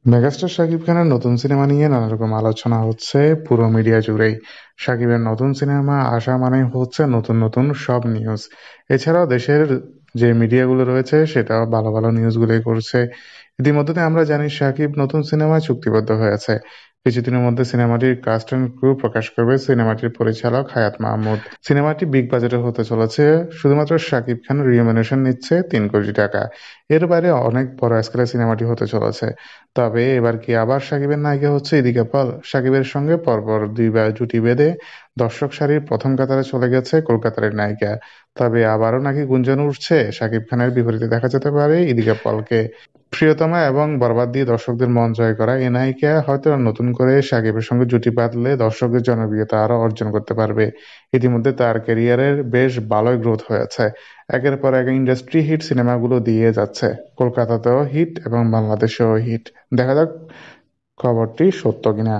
Megastar Shakib খানের নতুন cinema নিয়ে নানা রকম আলোচনা হচ্ছে পুরো মিডিয়া জুড়েই। শাকিবের নতুন সিনেমা আসা মানে হচ্ছে নতুন নতুন সব নিউজ। এছাড়াও দেশের যে মিডিয়াগুলো রয়েছে সেটাও ভালো ভালো নিউজগুলোই করছে। ইতিমধ্যে আমরা জানি শাকিব নতুন সিনেমায় চুক্তিবদ্ধ হয়েছে। কিছুদিনের মধ্যে সিনেমাটির কাস্ট অ্যান্ড ক্রু প্রকাশ করবে সিনেমাটির পরিচালক হায়াত মাহমুদ। সিনেমাটি বিগ বাজেটের হতে চলেছে। শুধুমাত্র শাকিব খান রিমুনারেশন নিচ্ছে ৩ কোটি টাকা। এর বাইরে অনেক বড় স্কেলে সিনেমাটি হতে চলেছে। তবে এবার কি আবার সাকিবের নায়িকা হচ্ছে ইদিকা পাল? সাকিবের সঙ্গে পরপর দুইবার জুটি বেঁধে দর্শক সারির প্রথম কাতারে চলে গেছে কলকাতার এই নায়িকা। তবে আবারও নাকি গুঞ্জন উঠছে সাকিব খানের বিপরীতে দেখা যেতে পারে ইদিকা পালকে। প্রিয়তমা এবং বরবাদ দিয়ে দর্শকদের মন জয় করা এ নায়িকা হয়তো নতুন করে সাকিবের সঙ্গে জুটি বাঁধলে দর্শকদের জনপ্রিয়তা আরও অর্জন করতে পারবে। ইতিমধ্যে তার ক্যারিয়ারের বেশ ভালোই গ্রোথ হয়েছে। একের পর এক ইন্ডাস্ট্রি হিট সিনেমাগুলো দিয়ে যাচ্ছে। কলকাতাতেও হিট এবং বাংলাদেশেও হিট। দেখা যাক খবরটি সত্য কিনা।